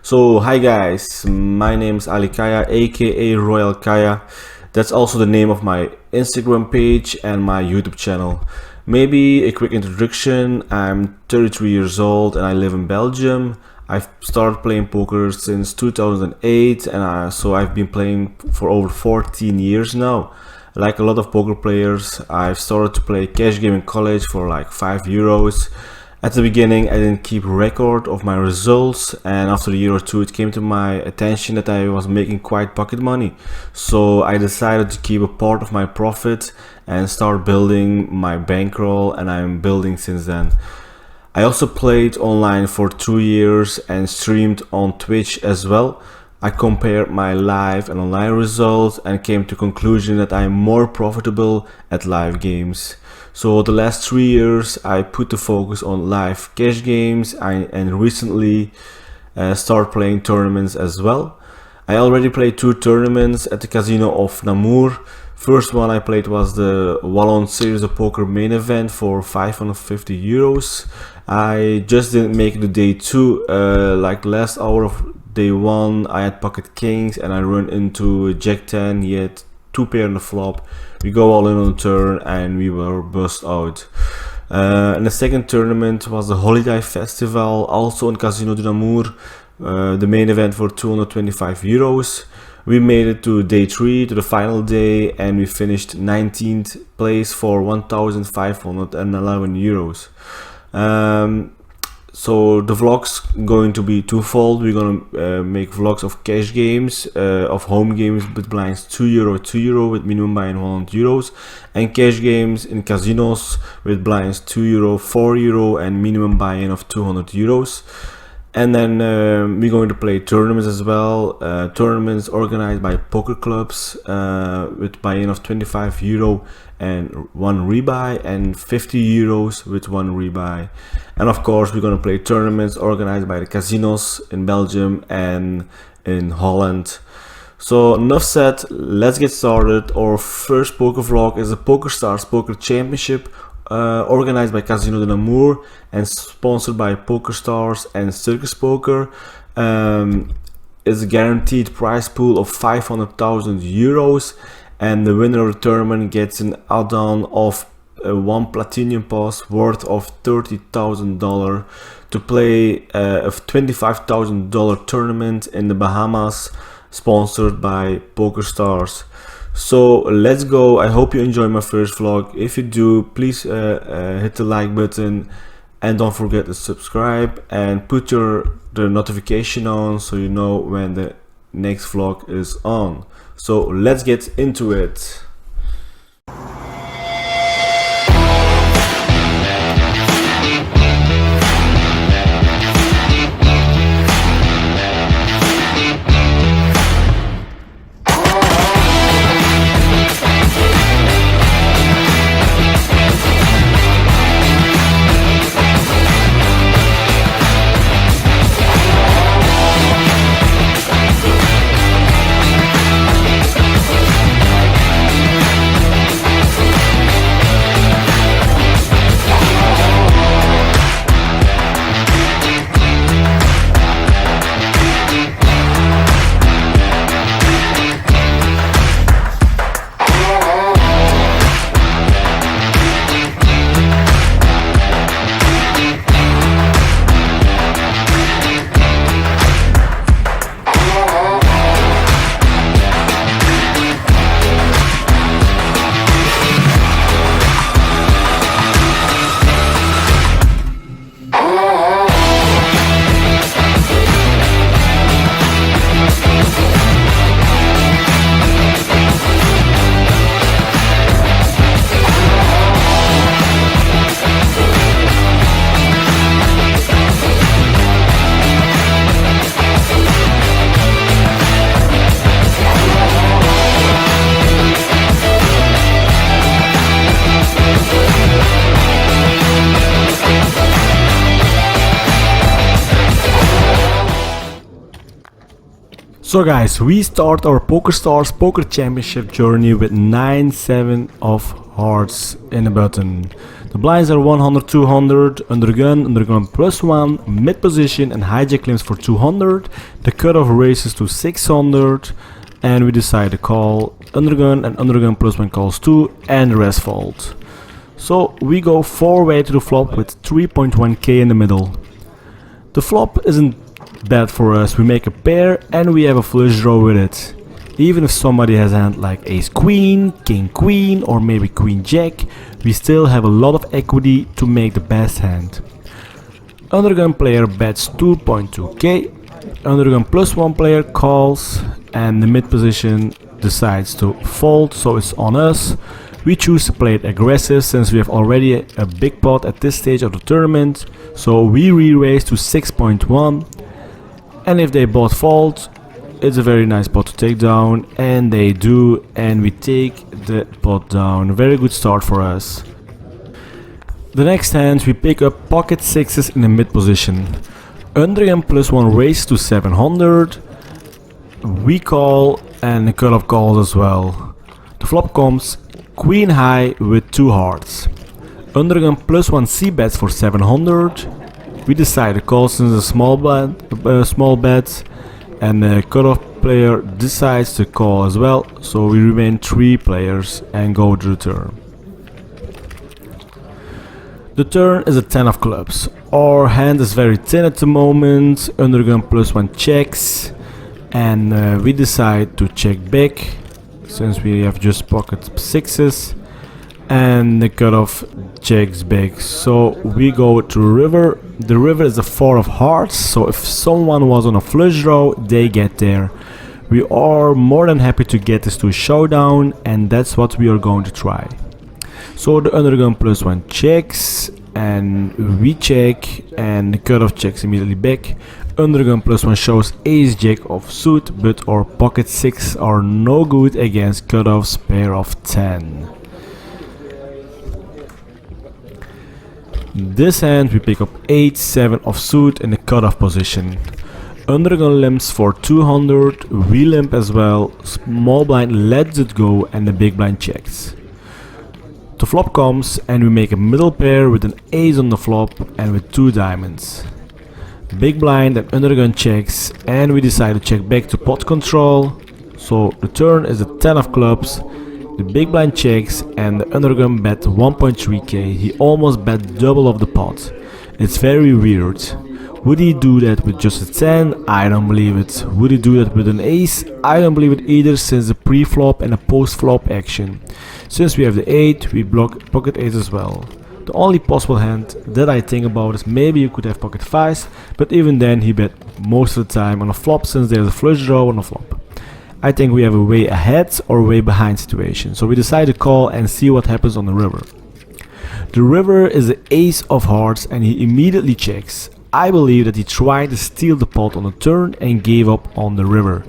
So hi guys, my name is RoyalKaya, aka RoyalKaya. That's also the name of my Instagram page and my YouTube channel. Maybe a quick introduction. I'm 33 years old and I live in Belgium. I've started playing poker since 2008 and so I've been playing for over 14 years now. Like a lot of poker players, I've started to play cash game in college for like €5. At the beginning, I didn't keep record of my results, and after a year or two it came to my attention that I was making quite pocket money. So I decided to keep a part of my profit and start building my bankroll, and I'm building since then. I also played online for 2 years and streamed on Twitch as well. I compared my live and online results and came to the conclusion that I'm more profitable at live games. So the last 3 years I put the focus on live cash games and recently start playing tournaments as well. I already played 2 tournaments at the casino of Namur. First one I played was the Wallon Series of Poker main event for €550. I just didn't make it to day 2. Like the last hour of day 1 I had pocket kings and I run into Jack 10. He had 2 pair on the flop. We go all in on the turn and we were bust out. And the second tournament was the Holiday Festival, also in Casino de Namur. The main event for €225. We made it to day 3, to the final day, and we finished 19th place for €1,511. So the vlogs going to be twofold. We're gonna make vlogs of cash games, of home games with blinds €2 with minimum buy-in €100, and cash games in casinos with blinds €2, €4 and minimum buy-in of €200. And then we're going to play tournaments as well. Tournaments organized by poker clubs with buy-in of €25 and 1 rebuy, and €50 with 1 rebuy. And of course we're going to play tournaments organized by the casinos in Belgium and in Holland. So enough said, let's get started. Our first poker vlog is a PokerStars Poker Championship organized by Casino de Namur and sponsored by PokerStars and Circus Poker. It's a guaranteed prize pool of €500,000, and the winner of the tournament gets an add-on of 1 PlatiniumPASS worth of $30,000 to play a $25,000 tournament in the Bahamas, sponsored by PokerStars. So let's go. I hope you enjoy my first vlog. If you do, please hit the like button and don't forget to subscribe and put the notification on so you know when the next vlog is on. So let's get into it. So guys, we start our PokerStars Poker Championship journey with 9-7 of hearts in the button. The blinds are 100, 200, undergun +1, mid position and hijack limbs for 200. The cutoff raises to 600 and we decide to call undergun and undergun +1 calls 2 and the rest fold. So we go 4-way to the flop with 3.1k in the middle. The flop isn't bad for us, we make a pair and we have a flush draw with it. Even if somebody has a hand like ace queen, king queen or maybe queen jack, we still have a lot of equity to make the best hand. Undergun player bets 2.2k, undergun +1 player calls and the mid position decides to fold, so it's on us. We choose to play it aggressive since we have already a big pot at this stage of the tournament, so we re-raise to 6.1 and if they both fold, it's a very nice pot to take down and they do and we take the pot down. Very good start for us. The next hand we pick up pocket sixes in the mid position. Undergun +1 raise to 700. We call and the cutoff calls as well. The flop comes queen high with 2 hearts. Undergun +1 c bets for 700. We decide to call since a small bet. And the cutoff player decides to call as well, so we remain 3 players and go to the turn. The turn is a 10 of clubs. Our hand is very thin at the moment, undergun +1 checks and we decide to check back since we have just pocket sixes and the cutoff checks back, so we go to river. The river is a 4 of hearts, so if someone was on a flush draw, they get there. We are more than happy to get this to a showdown and that's what we are going to try. So the undergun +1 checks and we check and the cutoff checks immediately back. Undergun +1 shows ace jack of suit, but our pocket 6 are no good against cutoff's pair of 10. This hand we pick up 8, 7 of suit in the cutoff position. Undergun limps for 200, we limp as well, small blind lets it go and the big blind checks. The flop comes and we make a middle pair with an ace on the flop and with 2 diamonds. Big blind and undergun checks and we decide to check back to pot control. So the turn is a 10 of clubs. The big blind checks and the undergun bet 1.3k. He almost bet double of the pot. It's very weird. Would he do that with just a 10? I don't believe it. Would he do that with an ace? I don't believe it either since the pre-flop and a post-flop action. Since we have the 8, we block pocket 8 as well. The only possible hand that I think about is maybe you could have pocket 5s, but even then he bet most of the time on a flop since there's a flush draw on a flop. I think we have a way ahead or way behind situation, so we decide to call and see what happens on the river. The river is the ace of hearts and he immediately checks. I believe that he tried to steal the pot on the turn and gave up on the river.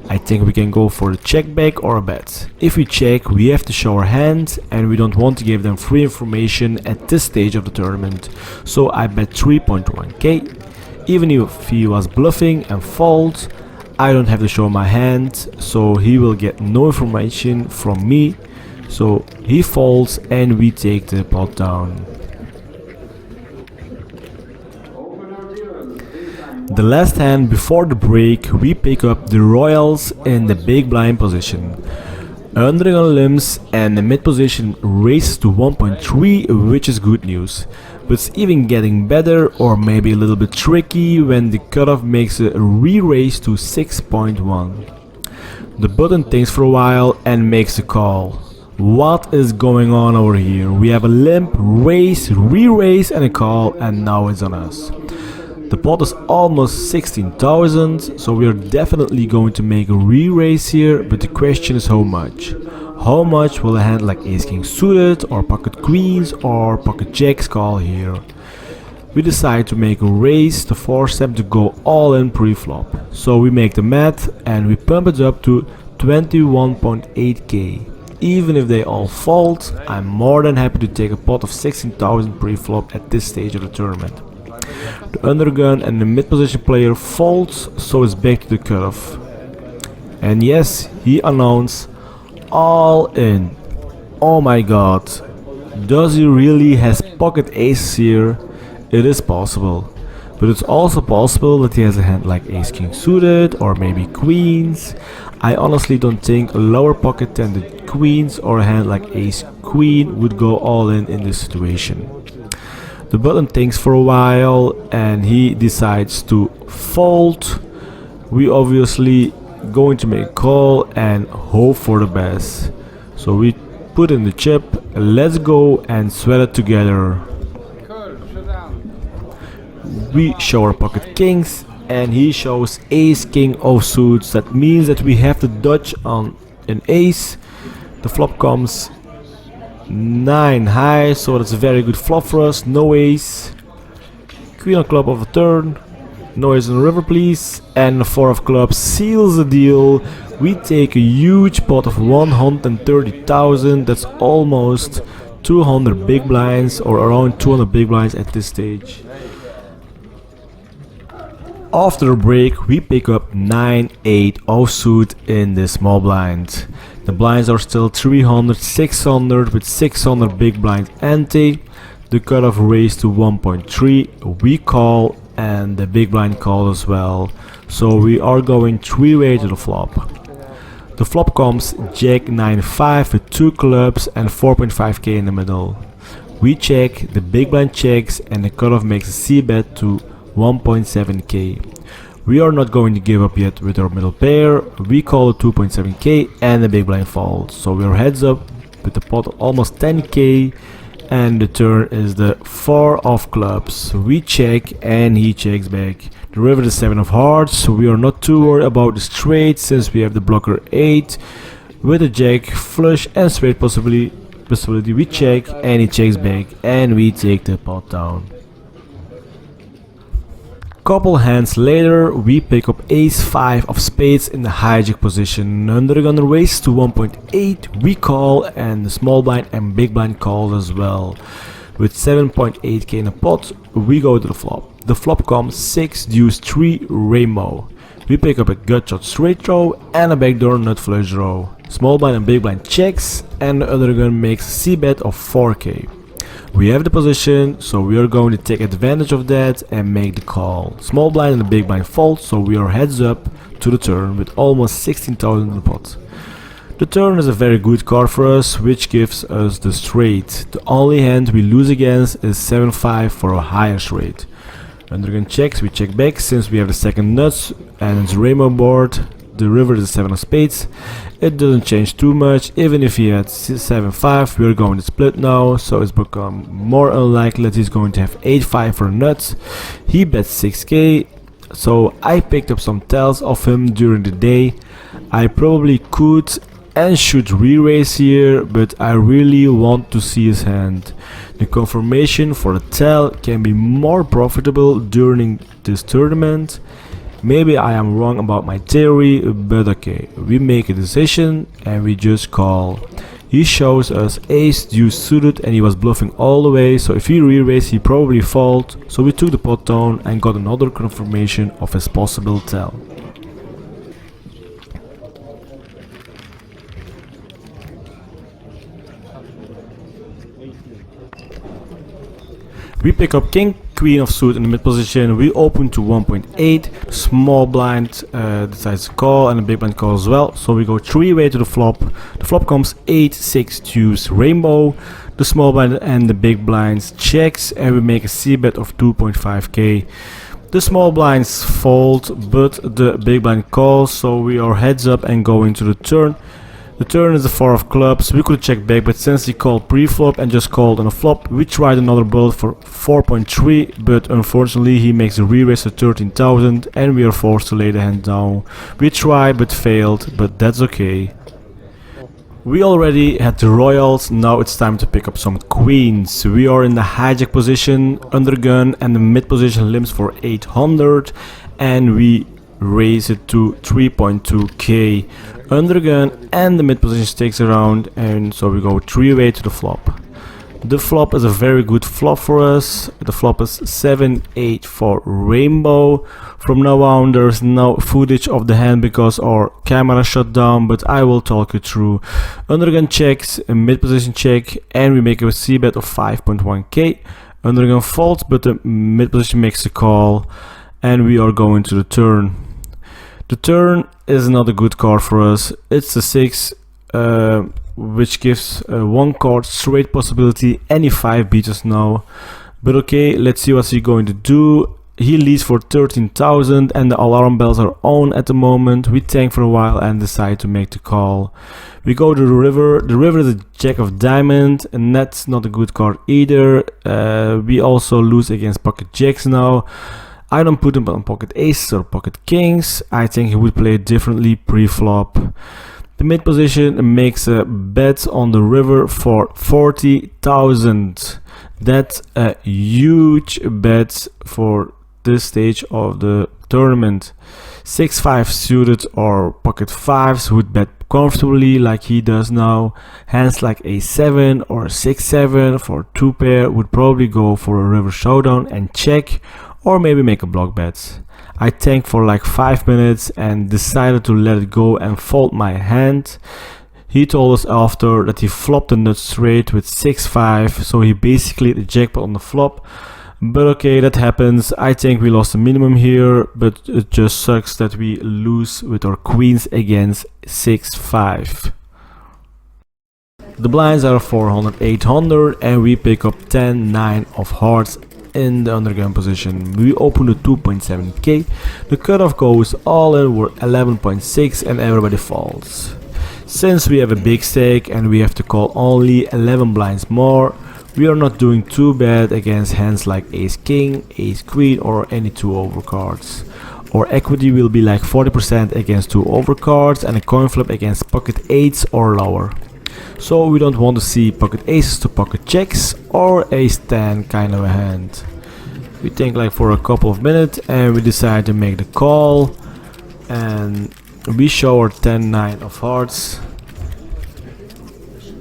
I think we can go for a check back or a bet. If we check, we have to show our hand and we don't want to give them free information at this stage of the tournament. So I bet 3.1k. Even if he was bluffing and folds, I don't have to show my hand, so he will get no information from me. So he folds and we take the pot down. The last hand before the break, we pick up the royals in the big blind position. Undergun limps and the mid position raises to 1.3, which is good news. But it's even getting better or maybe a little bit tricky when the cutoff makes a re-raise to 6.1. The button thinks for a while and makes a call. What is going on over here? We have a limp, raise, re-raise and a call and now it's on us. The pot is almost 16,000, so we are definitely going to make a re-raise here, but the question is how much. How much will a hand like ace king suited or pocket queens or pocket jacks call here? We decide to make a raise to force them to go all in pre-flop. So we make the math and we pump it up to 21.8k. Even if they all fold, I'm more than happy to take a pot of 16,000 pre-flop at this stage of the tournament. The undergun and the mid position player folds, so it's back to the cutoff. And yes, he announced all in. Oh my god, does he really has pocket aces here? It is possible. But it's also possible that he has a hand like ace king suited or maybe queens. I honestly don't think a lower pocket than the queens or a hand like ace queen would go all in this situation. The button thinks for a while and he decides to fold. We obviously going to make a call and hope for the best. So we put in the chip, let's go and sweat it together. We show our pocket kings and he shows ace king offsuits. That means that we have to dodge on an ace. The flop comes 9 high, so that's a very good flop for us. No ace. Queen of club of a turn. No ace on the river please. And the 4 of clubs seals the deal. We take a huge pot of 130,000. That's almost 200 big blinds, or around 200 big blinds at this stage. After a break we pick up 9-8 offsuit in the small blind. The blinds are still 300, 600 with 600 big blind ante. The cutoff raised to 1.3. We call and the big blind call as well. So we are going 3-way to the flop. The flop comes jack 9-5 with 2 clubs and 4.5k in the middle. We check, the big blind checks and the cutoff makes a c-bet to 1.7k. We are not going to give up yet with our middle pair. We call it 2.7k and the big blind falls. So we are heads up with the pot almost 10k and the turn is the 4 of clubs. We check and he checks back. The river is 7 of hearts, so we are not too worried about the straight since we have the blocker 8. With a jack, flush and straight possibility we check and he checks back and we take the pot down. Couple hands later we pick up ace 5 of spades in the hijack position. Under the gun raise to 1.8 we call and the small blind and big blind calls as well. With 7.8k in the pot we go to the flop. The flop comes 6 deuce 3 rainbow. We pick up a gut shot straight throw and a backdoor nut flush draw. Small blind and big blind checks and the other gun makes a c-bet of 4k. We have the position, so we are going to take advantage of that and make the call. Small blind and the big blind fold, so we are heads up to the turn with almost 16,000 in the pot. The turn is a very good card for us, which gives us the straight. The only hand we lose against is 7-5 for a higher straight. Undergun checks, we check back since we have the second nuts and it's rainbow board. The river is a 7 of spades. It doesn't change too much. Even if he had 7-5, we are going to split now, so it's become more unlikely that he's going to have 8-5 for nuts. He bets 6k, so I picked up some tells of him during the day. I probably could and should re-raise here, but I really want to see his hand. The confirmation for the tell can be more profitable during this tournament. Maybe I am wrong about my theory, but okay, we make a decision and we just call. He shows us ace deuce suited and he was bluffing all the way, so if he re-raised he probably fold, so we took the pot down and got another confirmation of his possible tell. We pick up king, queen of suit in the mid position. We open to 1.8. Small blind decides to call and the big blind call as well. So we go 3-way to the flop. The flop comes 8-6 deuce rainbow. The small blind and the big blinds checks and we make a c-bet of 2.5k. The small blinds fold but the big blind calls, so we are heads up and going to the turn. The turn is the 4 of clubs. We could check back, but since he called pre-flop and just called on a flop, we tried another bullet for 4.3, but unfortunately he makes a re-raise to 13,000 and we are forced to lay the hand down. We tried but failed, but that's okay. We already had the royals, now it's time to pick up some queens. We are in the hijack position, undergun and the mid position limps for 800 and we raise it to 3.2k. Undergun and the mid position stakes around and so we go 3-way to the flop. The flop is a very good flop for us. The flop is 7-8 for rainbow. From now on there's no footage of the hand because our camera shut down, but I will talk you through. Undergun checks, a mid position check, and we make a c-bet of 5.1k. Undergun folds, but the mid position makes a call, and we are going to the turn. The turn is not a good card for us. It's a 6, which gives one card straight possibility. Any 5 beats us now. But okay, let's see what he's going to do. He leads for 13,000 and the alarm bells are on at the moment. We tank for a while and decide to make the call. We go to the river. The river is a jack of diamond, and that's not a good card either. We also lose against pocket jacks now. I don't put him on pocket aces or pocket kings. I think he would play it differently pre-flop. The mid position makes a bet on the river for 40,000. That's a huge bet for this stage of the tournament. 6-5 suited or pocket 5s would bet comfortably like he does now. Hands like a7 or 6-7 for 2 pair would probably go for a river showdown and check, or maybe make a block bet. I tanked for like 5 minutes and decided to let it go and fold my hand. He told us after that he flopped the nut straight with 6-5, so he basically hit the jackpot on the flop. But okay, that happens. I think we lost the minimum here, but it just sucks that we lose with our queens against 6-5. The blinds are 400, 800, and we pick up 10-9 of hearts in the undergun position. We open the 2.7k. The cutoff goes all in, we're 11.6 and everybody falls. Since we have a big stake and we have to call only 11 blinds more, we are not doing too bad against hands like ace king, ace queen, or any 2 over cards. Our equity will be like 40% against 2 over cards and a coin flip against pocket 8s or lower. So we don't want to see pocket aces to pocket jacks or ace 10 kind of a hand. We think like for a couple of minutes and we decide to make the call, and we show our 10-9 of hearts,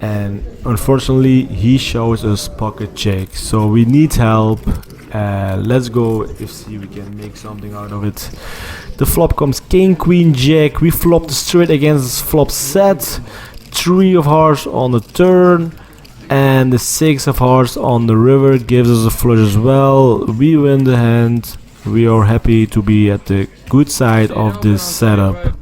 and unfortunately he shows us pocket jack, so we need help. Let's go if see we can make something out of it. The flop comes king queen jack. We flop the straight against flop set. 3 of hearts on the turn and the 6 of hearts on the river gives us a flush as well. We win the hand. We are happy to be at the good side of this setup.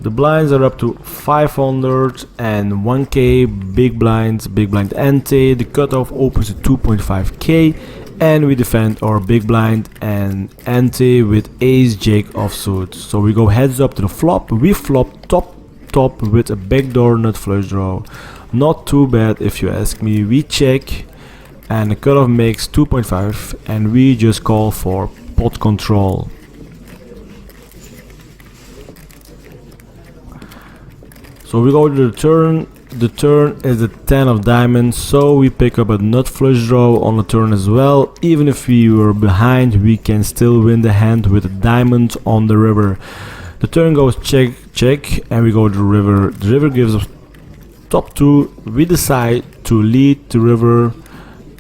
The blinds are up to 500 and 1k, big blind ante. The cutoff opens to 2.5k and we defend our big blind and ante with ace jack offsuit. So we go heads up to the flop. We flop top with a backdoor nut flush draw. Not too bad if you ask me. We check and the cutoff makes 2.5 and we just call for pot control. So we go to the turn. The turn is the 10 of diamonds, so we pick up a nut flush draw on the turn as well. Even if we were behind, we can still win the hand with a diamond on the river. The turn goes check, check, and we go to the river. The river gives us top 2. We decide to lead the river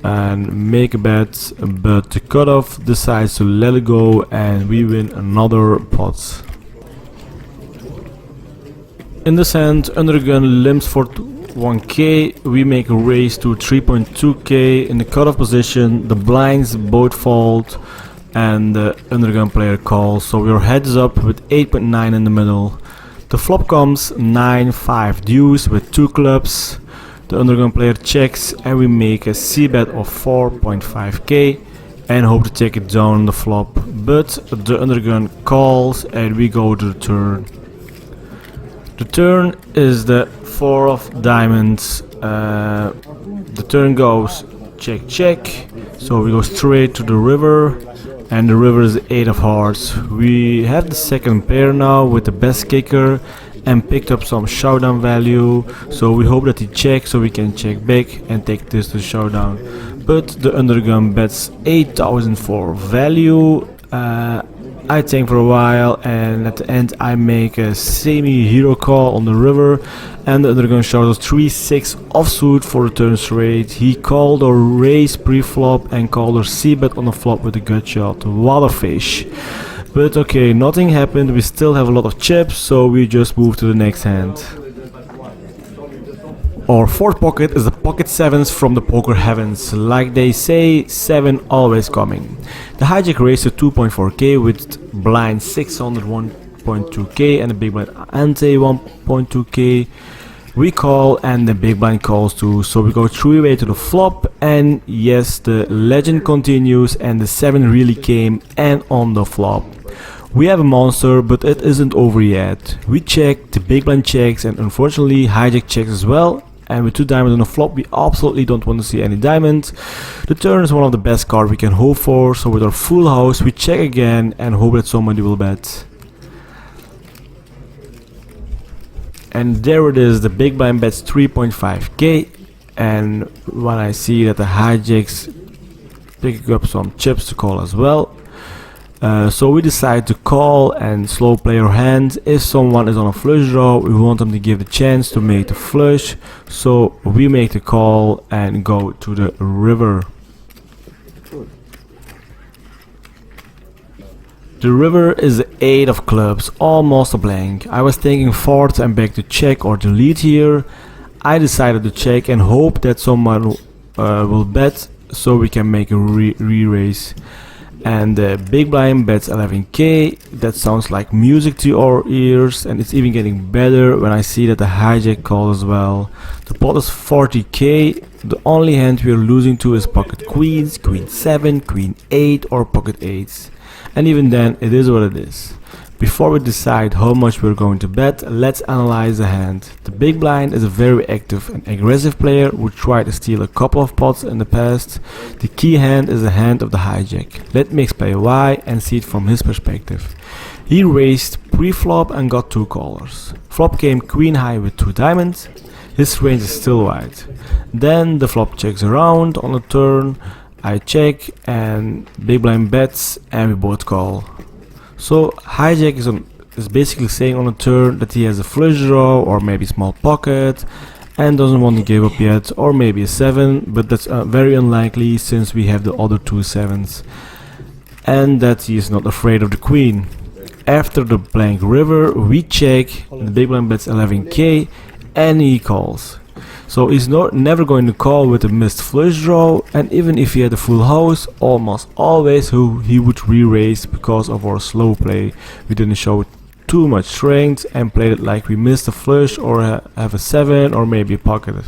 and make a bet, but the cutoff decides to let it go and we win another pot. In this hand, undergun limps for 1k, we make a raise to 3.2k. In the cutoff position, the blinds both fold and the undergun player calls, so we are heads up with 8.9 in the middle. The flop comes 9-5 deuce with 2 clubs. The undergun player checks and we make a c-bet of 4.5k and hope to take it down on the flop, but the undergun calls and we go to the turn. The turn is the 4 of diamonds. The turn goes check check, so we go straight to the river and the river is 8 of hearts. We have the second pair now with the best kicker and picked up some showdown value, so we hope that he checks so we can check back and take this to showdown. But the undergun bets 8,000 for value. I tank for a while, and at the end I make a semi-hero call on the river, and the undergun shows us 3-6 offsuit for the turn straight. He called or raised pre-flop and called or c-bet on the flop with a gut shot. Waterfish. But okay, nothing happened, we still have a lot of chips, so we just move to the next hand. Our fourth pocket is the pocket 7s from the poker heavens. Like they say, 7 always coming. The hijack raised to 2.4k with blind 600 1.2k and the big blind ante 1.2k. We call and the big blind calls too, so we go 3-way to the flop, and yes, the legend continues and the 7 really came and on the flop. We have a monster, but it isn't over yet. We check, the big blind checks, and unfortunately hijack checks as well. And with 2 diamonds on the flop, we absolutely don't want to see any diamonds. The turn is one of the best cards we can hope for, so with our full house we check again and hope that somebody will bet. And there it is, the big blind bets 3.5k, and when I see that the hijacks picking up some chips to call as well. So we decide to call and slow play our hand. If someone is on a flush draw, we want them to give the chance to make the flush, so we make the call and go to the river. The river is the 8 of clubs, almost a blank. I was thinking forth and back to check or to lead here. I decided to check and hope that someone will bet so we can make a re-raise. And the big blind bets 11k. That sounds like music to our ears, and it's even getting better when I see that the hijack call as well. The pot is 40k. The only hand we are losing to is pocket queens, queen 7, queen 8 or pocket 8s. And even then it is what it is. Before we decide how much we're going to bet, let's analyze the hand. The big blind is a very active and aggressive player who tried to steal a couple of pots in the past. The key hand is the hand of the hijack. Let me explain why and see it from his perspective. He raised pre-flop and got 2 callers. Flop came queen high with 2 diamonds. His range is still wide. Then the flop checks around on the turn. I check and big blind bets and we both call. So hijack is basically saying on a turn that he has a flush draw or maybe small pocket and doesn't want to give up yet, or maybe a 7, but that's very unlikely since we have the other 2 7s, and that he is not afraid of the queen. After the blank river we check, the big blind bets 11k and he calls. So he's never going to call with a missed flush draw, and even if he had a full house, almost always he would re-raise because of our slow play. We didn't show too much strength and played it like we missed a flush or have a 7 or maybe a pocket.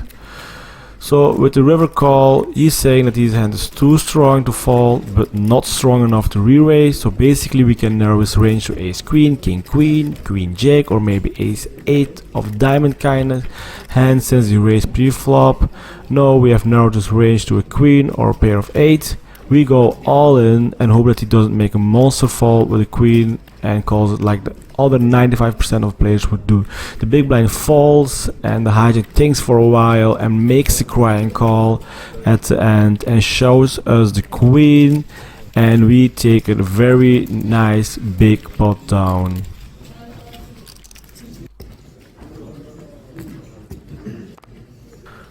So with the river call, he's saying that his hand is too strong to fall but not strong enough to re-raise, so basically we can narrow his range to ace queen, king queen, queen jack or maybe ace 8 of diamond kind of hand since he raised pre-flop. No, we have narrowed his range to a queen or a pair of 8. We go all in and hope that he doesn't make a monster fall with a queen and calls it like the other 95% of players would do. The big blind falls and the hijack thinks for a while and makes the crying call at the end and shows us the queen, and we take a very nice big pot down.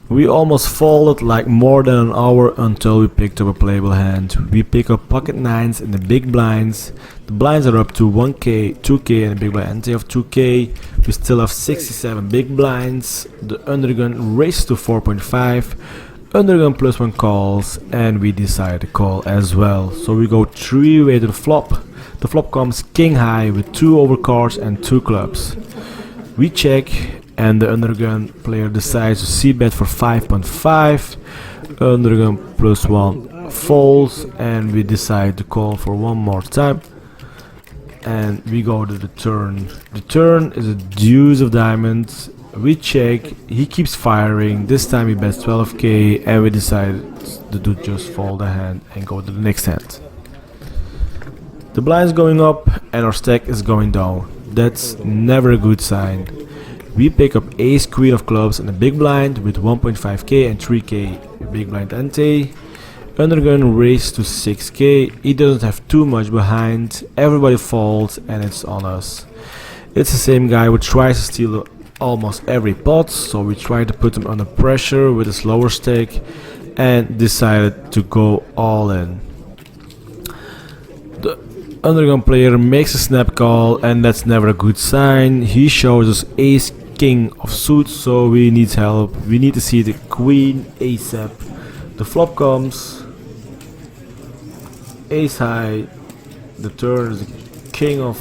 We almost folded like more than an hour until we picked up a playable hand. We pick up pocket 9s in the big blinds. The blinds are up to 1k, 2k and a big blind ante of 2k. We still have 67 big blinds. The undergun races to 4.5. Undergun plus 1 calls, and we decide to call as well. So we go 3-way to the flop. The flop comes king high with 2 overcards and 2 clubs. We check, and the undergun player decides to c-bet for 5.5. Undergun plus 1 folds, and we decide to call for one more time. And we go to the turn. The turn is a deuce of diamonds. We check, he keeps firing. This time he bets 12k, and we decide to just fold the hand and go to the next hand. The blind is going up and our stack is going down. That's never a good sign. We pick up ace queen of clubs and a big blind with 1.5k and 3k big blind ante. Undergun race to 6k, he doesn't have too much behind, everybody falls and it's on us. It's the same guy who tries to steal almost every pot, so we try to put him under pressure with a slower stack and decided to go all in. The undergun player makes a snap call and that's never a good sign. He shows us ace king of suits, so we need help. We need to see the queen ASAP. The flop comes, ace high, the turn is the king of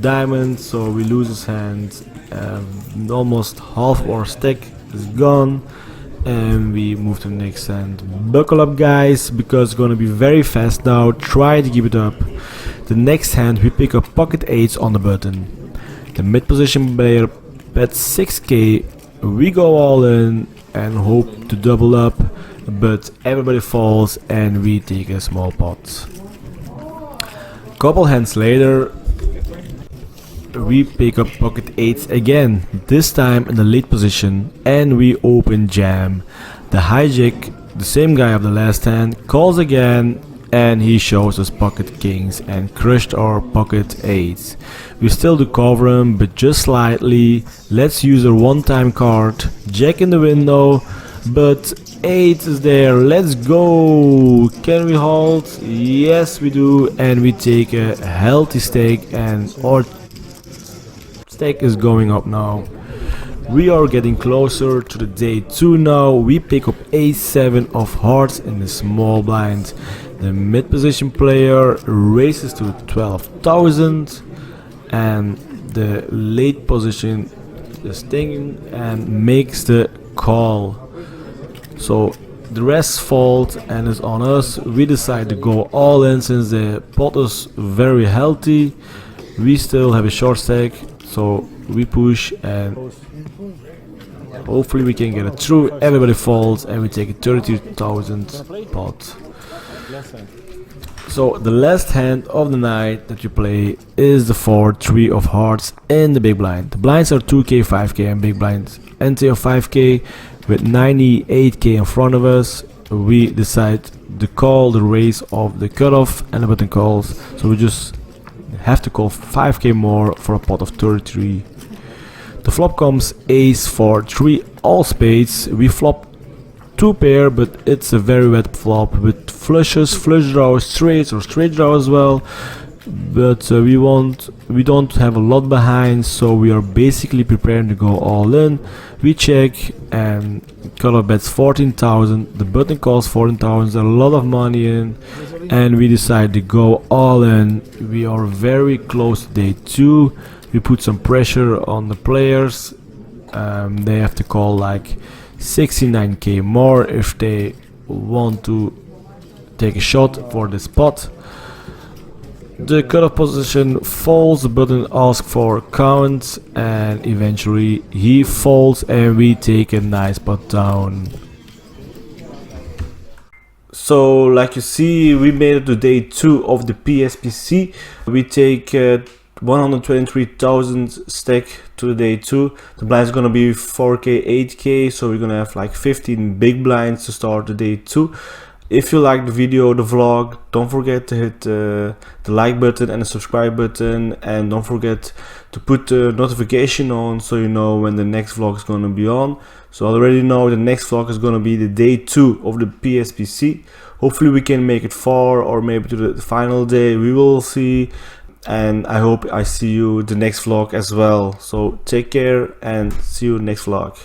diamonds, so we lose his hand. Almost half our stack is gone and we move to the next hand. Buckle up guys, because it's gonna be very fast now, try to keep it up. The next hand we pick up pocket 8s on the button. The mid position player bets 6k, we go all in and hope to double up, but everybody falls and we take a small pot. Couple hands later we pick up pocket 8s again, this time in the late position, and we open jam. The hijack, the same guy of the last hand, calls again and he shows us pocket kings and crushed our pocket 8s. We still do cover him, but just slightly. Let's use a one-time card, jack in the window, but 8 is there. Let's go. Can we hold? Yes we do, and we take a healthy stake and our stake is going up now. We are getting closer to the day 2 now. We pick up ace-7 of hearts in the small blind. The mid position player races to 12,000 and the late position is thinking and makes the call. So the rest fold and is on us. We decide to go all in since the pot is very healthy. We still have a short stack, so we push and hopefully we can get it through. Everybody falls and we take a 32,000 pot. So the last hand of the night that you play is the 4-3 of hearts in the big blind. The blinds are 2k, 5k and big blinds ante of 5k with 98k in front of us. We decide to call the raise of the cutoff and the button calls, so we just have to call 5k more for a pot of 33. The flop comes ace 4-3 all spades. We flop 2 pair, but it's a very wet flop with flushes, flush draw, straights or straight draw as well. But we don't have a lot behind, so we are basically preparing to go all in. We check and cutoff bets 14,000. The button calls 14,000, a lot of money in, and we decide to go all in. We are very close to day 2. We put some pressure on the players. They have to call like 69k more if they want to take a shot for the spot. The cutoff position falls, the button asks for count and eventually he falls and we take a nice pot down. So like you see, we made it to day 2 of the PSPC. We take 123,000 stack to day 2. The blind is gonna be 4k, 8k, so we're gonna have like 15 big blinds to start the day 2. If you like the video, the vlog, don't forget to hit the like button and the subscribe button, and don't forget to put the notification on so you know when the next vlog is gonna be on. So I already know the next vlog is gonna be the day 2 of the PSPC. Hopefully we can make it far, or maybe to the final day, we will see. And I hope I see you the next vlog as well. So take care and see you next vlog.